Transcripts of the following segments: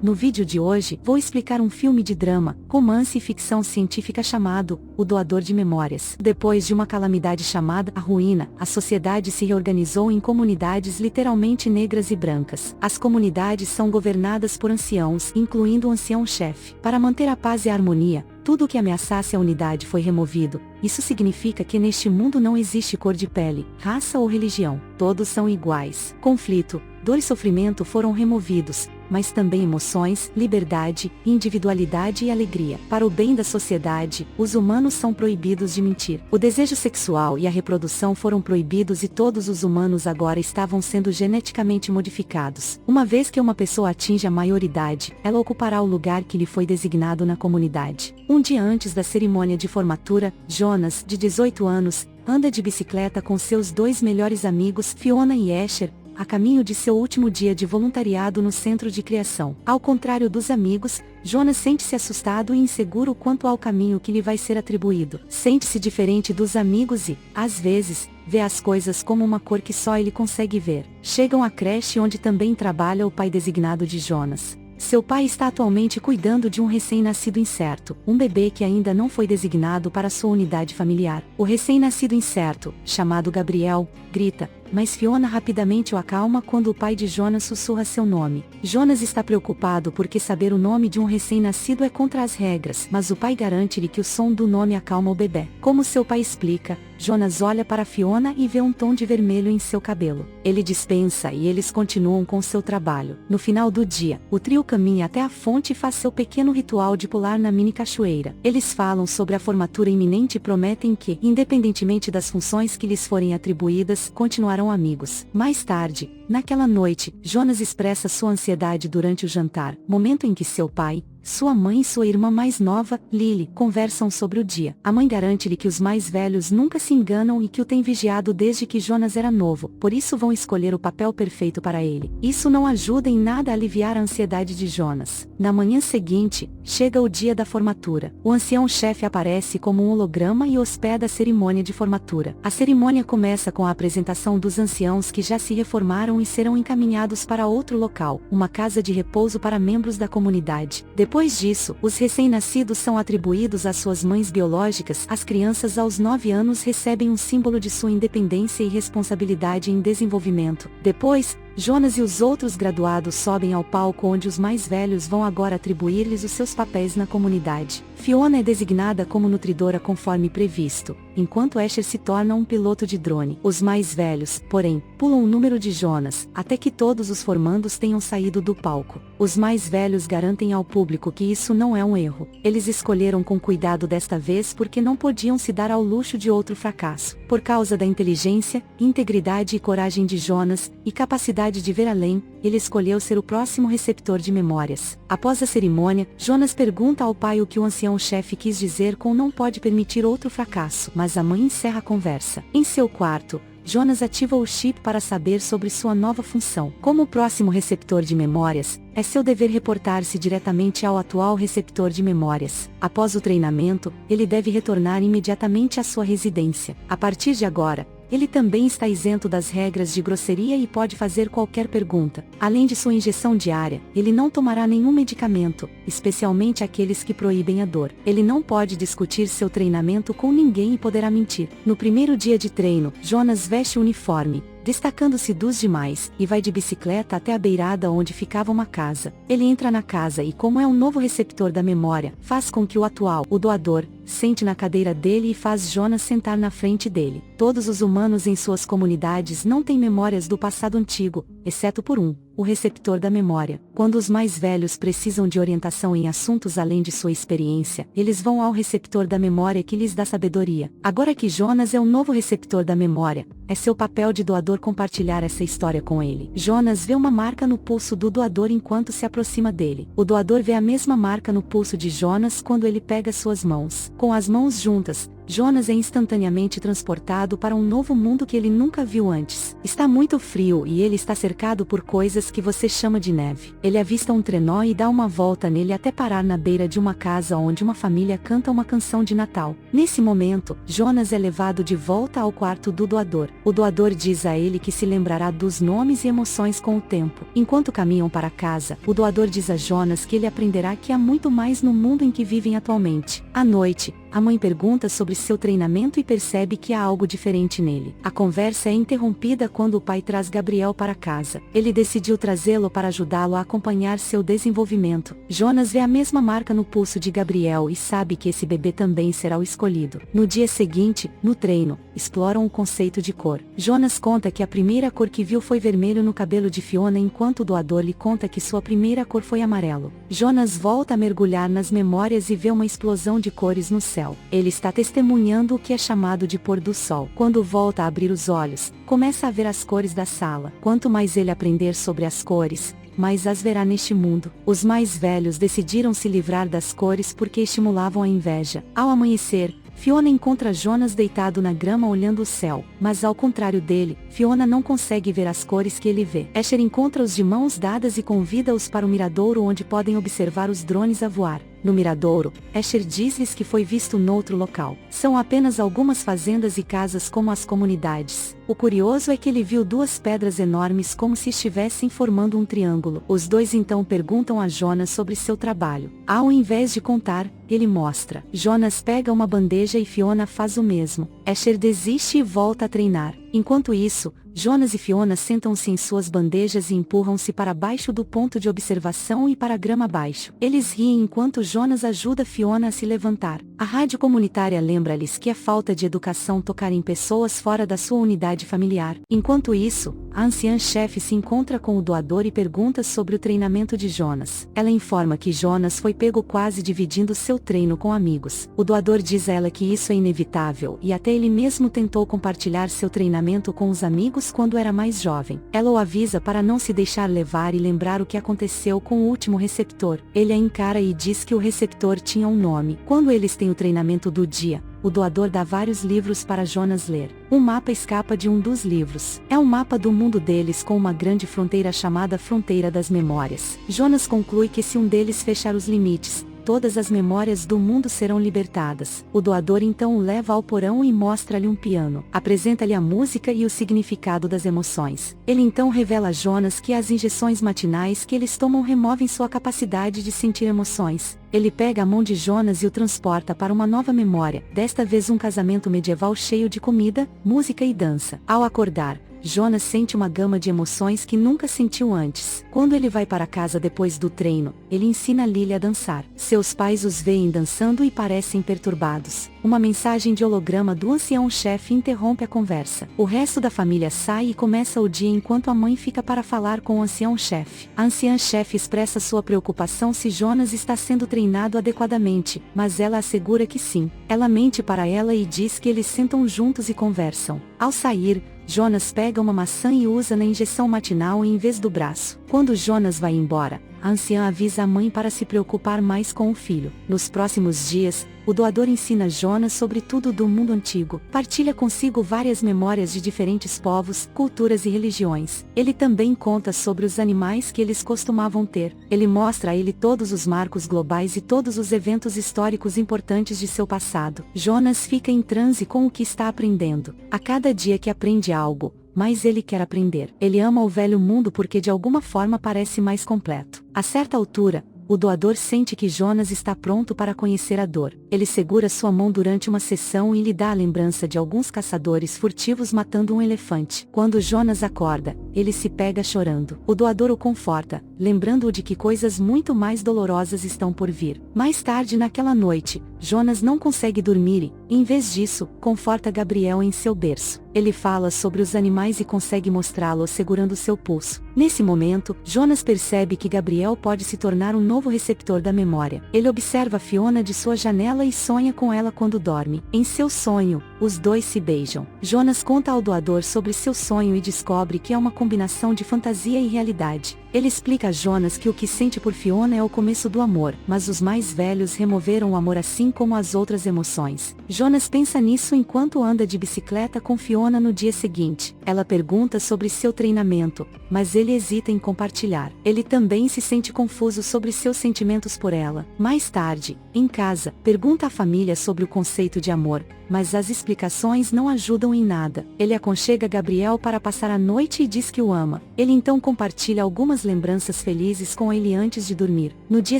No vídeo de hoje, vou explicar um filme de drama, romance e ficção científica chamado O Doador de Memórias. Depois de uma calamidade chamada a Ruína, a sociedade se reorganizou em comunidades literalmente negras e brancas. As comunidades são governadas por anciãos, incluindo o ancião-chefe. Para manter a paz e a harmonia, tudo o que ameaçasse a unidade foi removido. Isso significa que neste mundo não existe cor de pele, raça ou religião. Todos são iguais. Conflito, dor e sofrimento foram removidos, mas também emoções, liberdade, individualidade e alegria. Para o bem da sociedade, os humanos são proibidos de mentir. O desejo sexual e a reprodução foram proibidos e todos os humanos agora estavam sendo geneticamente modificados. Uma vez que uma pessoa atinge a maioridade, ela ocupará o lugar que lhe foi designado na comunidade. Um dia antes da cerimônia de formatura, Jonas, de 18 anos, anda de bicicleta com seus dois melhores amigos, Fiona e Asher, a caminho de seu último dia de voluntariado no centro de criação. Ao contrário dos amigos, Jonas sente-se assustado e inseguro quanto ao caminho que lhe vai ser atribuído. Sente-se diferente dos amigos e, às vezes, vê as coisas como uma cor que só ele consegue ver. Chegam à creche onde também trabalha o pai designado de Jonas. Seu pai está atualmente cuidando de um recém-nascido incerto, um bebê que ainda não foi designado para sua unidade familiar. O recém-nascido incerto, chamado Gabriel, grita, mas Fiona rapidamente o acalma quando o pai de Jonas sussurra seu nome. Jonas está preocupado porque saber o nome de um recém-nascido é contra as regras, mas o pai garante-lhe que o som do nome acalma o bebê. Como seu pai explica, Jonas olha para Fiona e vê um tom de vermelho em seu cabelo. Ele dispensa e eles continuam com seu trabalho. No final do dia, o trio caminha até a fonte e faz seu pequeno ritual de pular na mini cachoeira. Eles falam sobre a formatura iminente e prometem que, independentemente das funções que lhes forem atribuídas, continuarão amigos. Mais tarde, naquela noite, Jonas expressa sua ansiedade durante o jantar, momento em que seu pai, sua mãe e sua irmã mais nova, Lily, conversam sobre o dia. A mãe garante-lhe que os mais velhos nunca se enganam e que o tem vigiado desde que Jonas era novo, por isso vão escolher o papel perfeito para ele. Isso não ajuda em nada a aliviar a ansiedade de Jonas. Na manhã seguinte, chega o dia da formatura. O ancião-chefe aparece como um holograma e hospeda a cerimônia de formatura. A cerimônia começa com a apresentação dos anciãos que já se reformaram e serão encaminhados para outro local, uma casa de repouso para membros da comunidade. Depois disso, os recém-nascidos são atribuídos às suas mães biológicas. As crianças aos 9 anos recebem um símbolo de sua independência e responsabilidade em desenvolvimento. Depois, Jonas e os outros graduados sobem ao palco onde os mais velhos vão agora atribuir-lhes os seus papéis na comunidade. Fiona é designada como nutridora conforme previsto, enquanto Asher se torna um piloto de drone. Os mais velhos, porém, pulam o número de Jonas, até que todos os formandos tenham saído do palco. Os mais velhos garantem ao público que isso não é um erro. Eles escolheram com cuidado desta vez porque não podiam se dar ao luxo de outro fracasso. Por causa da inteligência, integridade e coragem de Jonas, e capacidade de ver além, ele escolheu ser o próximo receptor de memórias. Após a cerimônia, Jonas pergunta ao pai o que o ancião-chefe quis dizer com não pode permitir outro fracasso, mas a mãe encerra a conversa. Em seu quarto, Jonas ativa o chip para saber sobre sua nova função. Como o próximo receptor de memórias, é seu dever reportar-se diretamente ao atual receptor de memórias. Após o treinamento, ele deve retornar imediatamente à sua residência. A partir de agora, ele também está isento das regras de grosseria e pode fazer qualquer pergunta. Além de sua injeção diária, ele não tomará nenhum medicamento, especialmente aqueles que proíbem a dor. Ele não pode discutir seu treinamento com ninguém e poderá mentir. No primeiro dia de treino, Jonas veste o uniforme, destacando-se dos demais, e vai de bicicleta até a beirada onde ficava uma casa. Ele entra na casa e, como é um novo receptor da memória, faz com que o atual, o doador, sente na cadeira dele e faz Jonas sentar na frente dele. Todos os humanos em suas comunidades não têm memórias do passado antigo, exceto por um, o receptor da memória. Quando os mais velhos precisam de orientação em assuntos além de sua experiência, eles vão ao receptor da memória que lhes dá sabedoria. Agora que Jonas é o novo receptor da memória, é seu papel de doador compartilhar essa história com ele. Jonas vê uma marca no pulso do doador enquanto se aproxima dele. O doador vê a mesma marca no pulso de Jonas quando ele pega suas mãos. Com as mãos juntas, Jonas é instantaneamente transportado para um novo mundo que ele nunca viu antes. Está muito frio e ele está cercado por coisas que você chama de neve. Ele avista um trenó e dá uma volta nele até parar na beira de uma casa onde uma família canta uma canção de Natal. Nesse momento, Jonas é levado de volta ao quarto do doador. O doador diz a ele que se lembrará dos nomes e emoções com o tempo. Enquanto caminham para casa, o doador diz a Jonas que ele aprenderá que há muito mais no mundo em que vivem atualmente. À noite, a mãe pergunta sobre seu treinamento e percebe que há algo diferente nele. A conversa é interrompida quando o pai traz Gabriel para casa. Ele decidiu trazê-lo para ajudá-lo a acompanhar seu desenvolvimento. Jonas vê a mesma marca no pulso de Gabriel e sabe que esse bebê também será o escolhido. No dia seguinte, no treino, exploram o conceito de cor. Jonas conta que a primeira cor que viu foi vermelho no cabelo de Fiona, enquanto o doador lhe conta que sua primeira cor foi amarelo. Jonas volta a mergulhar nas memórias e vê uma explosão de cores no céu. Ele está testemunhando o que é chamado de pôr do sol. Quando volta a abrir os olhos, começa a ver as cores da sala. Quanto mais ele aprender sobre as cores, mais as verá neste mundo. Os mais velhos decidiram se livrar das cores porque estimulavam a inveja. Ao amanhecer, Fiona encontra Jonas deitado na grama olhando o céu, mas ao contrário dele, Fiona não consegue ver as cores que ele vê. Asher encontra-os de mãos dadas e convida-os para o miradouro onde podem observar os drones a voar. No miradouro, Asher diz-lhes que foi visto noutro local. São apenas algumas fazendas e casas como as comunidades. O curioso é que ele viu duas pedras enormes como se estivessem formando um triângulo. Os dois então perguntam a Jonas sobre seu trabalho. Ao invés de contar, ele mostra. Jonas pega uma bandeja e Fiona faz o mesmo. Asher desiste e volta a treinar. Enquanto isso, Jonas e Fiona sentam-se em suas bandejas e empurram-se para baixo do ponto de observação e para a grama abaixo. Eles riem enquanto Jonas ajuda Fiona a se levantar. A rádio comunitária lembra-lhes que é falta de educação tocar em pessoas fora da sua unidade familiar. Enquanto isso, a anciã-chefe se encontra com o doador e pergunta sobre o treinamento de Jonas. Ela informa que Jonas foi pego quase dividindo seu treino com amigos. O doador diz a ela que isso é inevitável e até ele mesmo tentou compartilhar seu treinamento com os amigos quando era mais jovem. Ela o avisa para não se deixar levar e lembrar o que aconteceu com o último receptor. Ele a encara e diz que o receptor tinha um nome. Quando eles têm o treinamento do dia, o doador dá vários livros para Jonas ler. Um mapa escapa de um dos livros. É um mapa do mundo deles com uma grande fronteira chamada Fronteira das Memórias. Jonas conclui que se um deles fechar os limites, todas as memórias do mundo serão libertadas. O doador então o leva ao porão e mostra-lhe um piano. Apresenta-lhe a música e o significado das emoções. Ele então revela a Jonas que as injeções matinais que eles tomam removem sua capacidade de sentir emoções. Ele pega a mão de Jonas e o transporta para uma nova memória, desta vez um casamento medieval cheio de comida, música e dança. Ao acordar, Jonas sente uma gama de emoções que nunca sentiu antes. Quando ele vai para casa depois do treino, ele ensina Lily a dançar. Seus pais os veem dançando e parecem perturbados. Uma mensagem de holograma do ancião-chefe interrompe a conversa. O resto da família sai e começa o dia enquanto a mãe fica para falar com o ancião-chefe. A anciã-chefe expressa sua preocupação se Jonas está sendo treinado adequadamente, mas ela assegura que sim. Ela mente para ela e diz que eles sentam juntos e conversam. Ao sair, Jonas pega uma maçã e usa na injeção matinal em vez do braço. Quando Jonas vai embora, a anciã avisa a mãe para se preocupar mais com o filho. Nos próximos dias, o doador ensina Jonas sobre tudo do mundo antigo. Partilha consigo várias memórias de diferentes povos, culturas e religiões. Ele também conta sobre os animais que eles costumavam ter. Ele mostra a ele todos os marcos globais e todos os eventos históricos importantes de seu passado. Jonas fica em transe com o que está aprendendo. A cada dia que aprende algo, mais ele quer aprender. Ele ama o velho mundo porque de alguma forma parece mais completo. A certa altura, o doador sente que Jonas está pronto para conhecer a dor. Ele segura sua mão durante uma sessão e lhe dá a lembrança de alguns caçadores furtivos matando um elefante. Quando Jonas acorda, ele se pega chorando. O doador o conforta, lembrando-o de que coisas muito mais dolorosas estão por vir. Mais tarde naquela noite, Jonas não consegue dormir e, em vez disso, conforta Gabriel em seu berço. Ele fala sobre os animais e consegue mostrá-lo segurando seu pulso. Nesse momento, Jonas percebe que Gabriel pode se tornar um novo receptor da memória. Ele observa Fiona de sua janela e sonha com ela quando dorme. Em seu sonho, os dois se beijam. Jonas conta ao doador sobre seu sonho e descobre que é uma combinação de fantasia e realidade. Ele explica a Jonas que o que sente por Fiona é o começo do amor, mas os mais velhos removeram o amor assim como as outras emoções. Jonas pensa nisso enquanto anda de bicicleta com Fiona no dia seguinte. Ela pergunta sobre seu treinamento, mas ele hesita em compartilhar. Ele também se sente confuso sobre seus sentimentos por ela. Mais tarde, em casa, pergunta à família sobre o conceito de amor, mas as explicações não ajudam em nada. Ele aconchega Gabriel para passar a noite e diz que o ama. Ele então compartilha algumas lembranças felizes com ele antes de dormir. No dia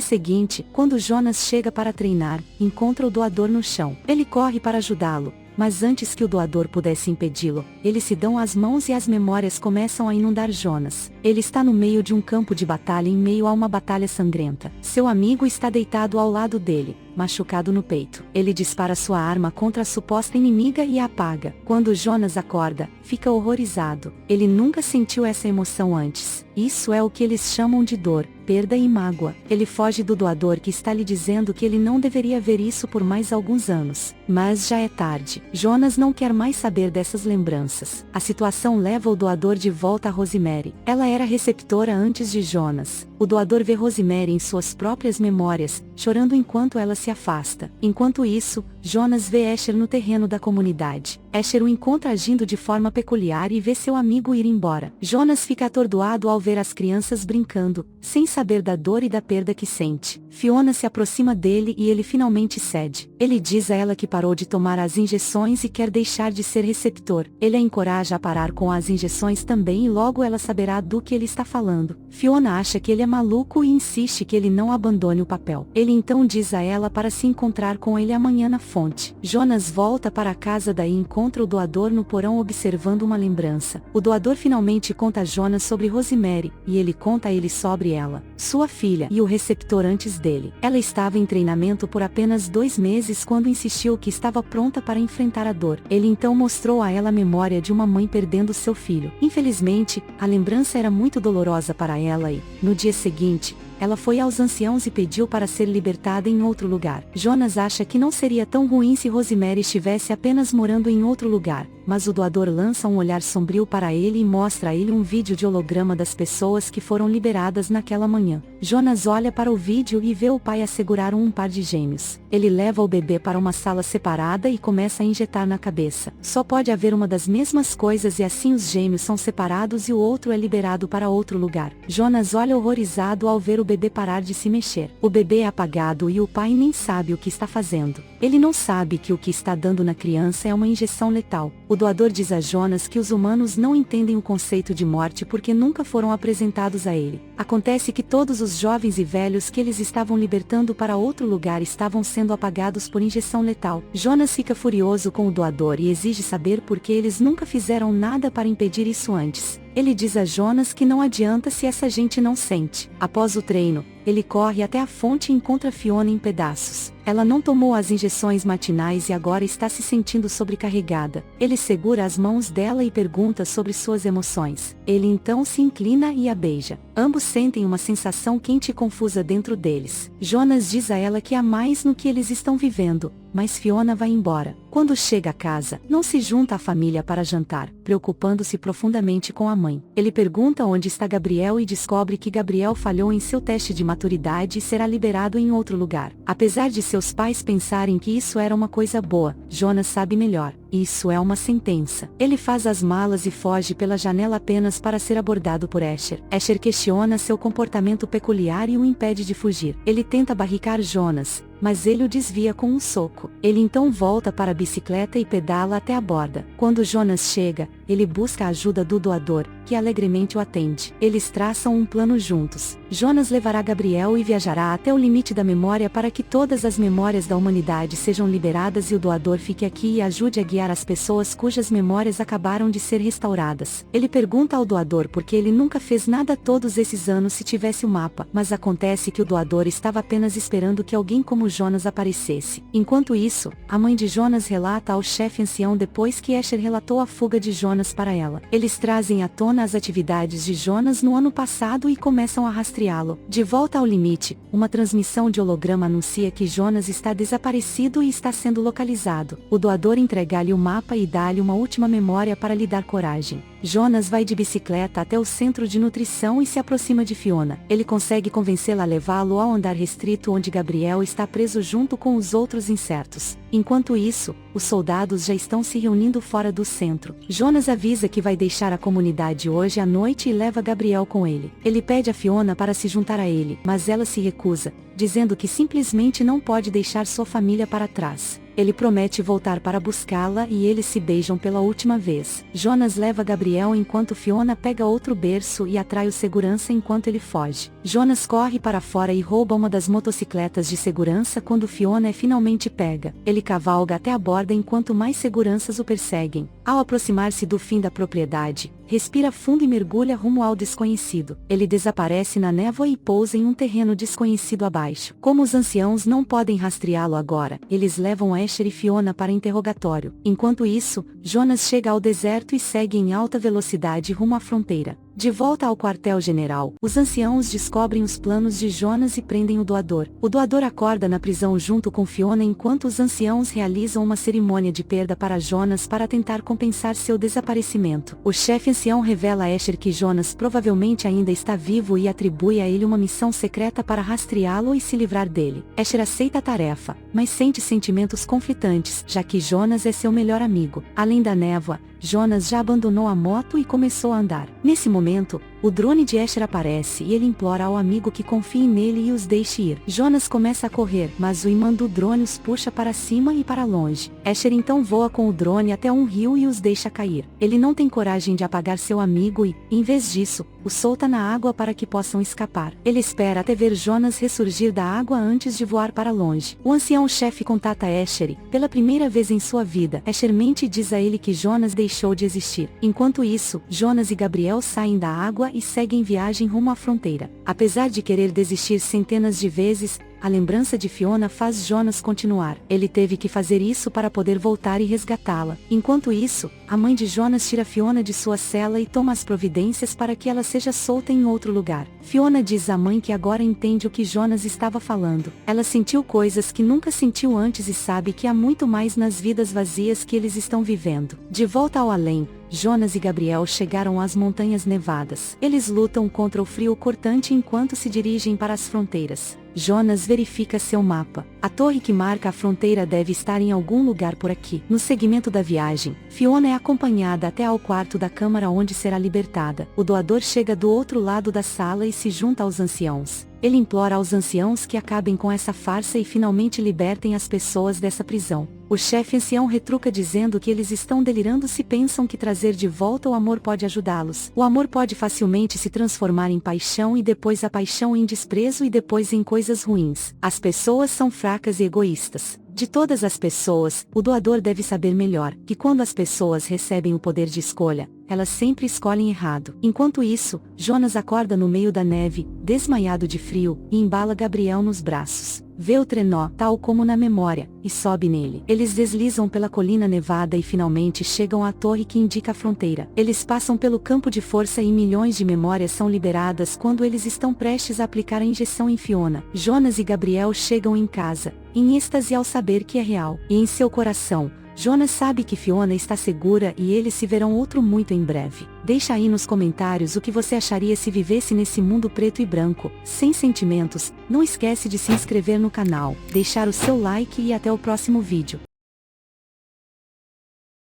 seguinte, quando Jonas chega para treinar, encontra o doador no chão. Ele corre para ajudá-lo, mas antes que o doador pudesse impedi-lo, eles se dão as mãos e as memórias começam a inundar Jonas. Ele está no meio de um campo de batalha em meio a uma batalha sangrenta. Seu amigo está deitado ao lado dele, machucado no peito. Ele dispara sua arma contra a suposta inimiga e a apaga. Quando Jonas acorda, fica horrorizado. Ele nunca sentiu essa emoção antes. Isso é o que eles chamam de dor, perda e mágoa. Ele foge do doador que está lhe dizendo que ele não deveria ver isso por mais alguns anos. Mas já é tarde. Jonas não quer mais saber dessas lembranças. A situação leva o doador de volta a Rosemary. Ela era receptora antes de Jonas. O doador vê Rosemary em suas próprias memórias, chorando enquanto ela se afasta. Enquanto isso, Jonas vê Asher no terreno da comunidade. Asher o encontra agindo de forma peculiar e vê seu amigo ir embora. Jonas fica atordoado ao ver as crianças brincando, sem saber da dor e da perda que sente. Fiona se aproxima dele e ele finalmente cede. Ele diz a ela que parou de tomar as injeções e quer deixar de ser receptor. Ele a encoraja a parar com as injeções também e logo ela saberá do que ele está falando. Fiona acha que ele é maluco e insiste que ele não abandone o papel. Ele então diz a ela para se encontrar com ele amanhã na fonte. Jonas volta para a casa daí encontra o doador no porão observando uma lembrança. O doador finalmente conta a Jonas sobre Rosemary, e ele conta a ele sobre ela, sua filha e o receptor antes dele. Ela estava em treinamento por apenas 2 meses quando insistiu que estava pronta para enfrentar a dor. Ele então mostrou a ela a memória de uma mãe perdendo seu filho. Infelizmente, a lembrança era muito dolorosa para ela e, no dia seguinte, ela foi aos anciãos e pediu para ser libertada em outro lugar. Jonas acha que não seria tão ruim se Rosemary estivesse apenas morando em outro lugar, mas o doador lança um olhar sombrio para ele e mostra a ele um vídeo de holograma das pessoas que foram liberadas naquela manhã. Jonas olha para o vídeo e vê o pai assegurar um par de gêmeos. Ele leva o bebê para uma sala separada e começa a injetar na cabeça. Só pode haver uma das mesmas coisas e assim os gêmeos são separados e o outro é liberado para outro lugar. Jonas olha horrorizado ao ver o bebê parar de se mexer. O bebê é apagado e o pai nem sabe o que está fazendo. Ele não sabe que o que está dando na criança é uma injeção letal. O doador diz a Jonas que os humanos não entendem o conceito de morte porque nunca foram apresentados a ele. Acontece que todos os jovens e velhos que eles estavam libertando para outro lugar estavam sendo apagados por injeção letal. Jonas fica furioso com o doador e exige saber por que eles nunca fizeram nada para impedir isso antes. Ele diz a Jonas que não adianta se essa gente não sente. Após o treino, ele corre até a fonte e encontra Fiona em pedaços. Ela não tomou as injeções matinais e agora está se sentindo sobrecarregada. Ele segura as mãos dela e pergunta sobre suas emoções. Ele então se inclina e a beija. Ambos sentem uma sensação quente e confusa dentro deles. Jonas diz a ela que há mais no que eles estão vivendo, mas Fiona vai embora. Quando chega a casa, não se junta à família para jantar, preocupando-se profundamente com a mãe. Ele pergunta onde está Gabriel e descobre que Gabriel falhou em seu teste de maturidade e será liberado em outro lugar. Apesar de seus pais pensarem que isso era uma coisa boa, Jonas sabe melhor. Isso é uma sentença. Ele faz as malas e foge pela janela apenas para ser abordado por Asher. Asher questiona seu comportamento peculiar e o impede de fugir. Ele tenta barricar Jonas, mas ele o desvia com um soco. Ele então volta para a bicicleta e pedala até a borda. Quando Jonas chega, ele busca a ajuda do doador, que alegremente o atende. Eles traçam um plano juntos. Jonas levará Gabriel e viajará até o limite da memória para que todas as memórias da humanidade sejam liberadas e o doador fique aqui e ajude a guiar as pessoas cujas memórias acabaram de ser restauradas. Ele pergunta ao doador por que ele nunca fez nada todos esses anos se tivesse o mapa, mas acontece que o doador estava apenas esperando que alguém como Jonas aparecesse. Enquanto isso, a mãe de Jonas relata ao chefe ancião depois que Asher relatou a fuga de Jonas para ela. Eles trazem à tona as atividades de Jonas no ano passado e começam a rastreá-lo. De volta ao limite, uma transmissão de holograma anuncia que Jonas está desaparecido e está sendo localizado. O doador entrega-lhe o mapa e dá-lhe uma última memória para lhe dar coragem. Jonas vai de bicicleta até o centro de nutrição e se aproxima de Fiona. Ele consegue convencê-la a levá-lo ao andar restrito onde Gabriel está preso junto com os outros insetos. Enquanto isso, os soldados já estão se reunindo fora do centro. Jonas avisa que vai deixar a comunidade hoje à noite e leva Gabriel com ele. Ele pede a Fiona para se juntar a ele, mas ela se recusa, dizendo que simplesmente não pode deixar sua família para trás. Ele promete voltar para buscá-la e eles se beijam pela última vez. Jonas leva Gabriel enquanto Fiona pega outro berço e atrai o segurança enquanto ele foge. Jonas corre para fora e rouba uma das motocicletas de segurança quando Fiona é finalmente pega. Ele cavalga até a borda enquanto mais seguranças o perseguem. Ao aproximar-se do fim da propriedade, respira fundo e mergulha rumo ao desconhecido. Ele desaparece na névoa e pousa em um terreno desconhecido abaixo. Como os anciãos não podem rastreá-lo agora, eles levam Asher e Fiona para interrogatório. Enquanto isso, Jonas chega ao deserto e segue em alta velocidade rumo à fronteira. De volta ao quartel-general, os anciãos descobrem os planos de Jonas e prendem o doador. O doador acorda na prisão junto com Fiona enquanto os anciãos realizam uma cerimônia de perda para Jonas para tentar compensar seu desaparecimento. O chefe ancião revela a Asher que Jonas provavelmente ainda está vivo e atribui a ele uma missão secreta para rastreá-lo e se livrar dele. Asher aceita a tarefa, mas sente sentimentos conflitantes, já que Jonas é seu melhor amigo. Além da névoa, Jonas já abandonou a moto e começou a andar. Nesse momento, o drone de Asher aparece e ele implora ao amigo que confie nele e os deixe ir. Jonas começa a correr, mas o imã do drone os puxa para cima e para longe. Asher então voa com o drone até um rio e os deixa cair. Ele não tem coragem de apagar seu amigo e, em vez disso, o solta na água para que possam escapar. Ele espera até ver Jonas ressurgir da água antes de voar para longe. O ancião-chefe contata Asher e, pela primeira vez em sua vida, Asher mente e diz a ele que Jonas deixou de existir. Enquanto isso, Jonas e Gabriel saem da água e seguem viagem rumo à fronteira. Apesar de querer desistir centenas de vezes, a lembrança de Fiona faz Jonas continuar. Ele teve que fazer isso para poder voltar e resgatá-la. Enquanto isso, a mãe de Jonas tira Fiona de sua cela e toma as providências para que ela seja solta em outro lugar. Fiona diz à mãe que agora entende o que Jonas estava falando. Ela sentiu coisas que nunca sentiu antes e sabe que há muito mais nas vidas vazias que eles estão vivendo. De volta ao além, Jonas e Gabriel chegaram às Montanhas Nevadas. Eles lutam contra o frio cortante enquanto se dirigem para as fronteiras. Jonas verifica seu mapa. A torre que marca a fronteira deve estar em algum lugar por aqui. No segmento da viagem, Fiona é acompanhada até ao quarto da câmara onde será libertada. O doador chega do outro lado da sala e se junta aos anciãos. Ele implora aos anciãos que acabem com essa farsa e finalmente libertem as pessoas dessa prisão. O chefe ancião retruca dizendo que eles estão delirando se pensam que trazer de volta o amor pode ajudá-los. O amor pode facilmente se transformar em paixão e depois a paixão em desprezo e depois em coisas ruins. As pessoas são fracas e egoístas. De todas as pessoas, o doador deve saber melhor que quando as pessoas recebem o poder de escolha, elas sempre escolhem errado. Enquanto isso, Jonas acorda no meio da neve, desmaiado de frio, e embala Gabriel nos braços. Vê o trenó, tal como na memória, e sobe nele. Eles deslizam pela colina nevada e finalmente chegam à torre que indica a fronteira. Eles passam pelo campo de força e milhões de memórias são liberadas quando eles estão prestes a aplicar a injeção em Fiona. Jonas e Gabriel chegam em casa, em êxtase ao saber que é real. E em seu coração, Jonas sabe que Fiona está segura e eles se verão outro muito em breve. Deixa aí nos comentários o que você acharia se vivesse nesse mundo preto e branco, sem sentimentos. Não esquece de se inscrever no canal, deixar o seu like e até o próximo vídeo.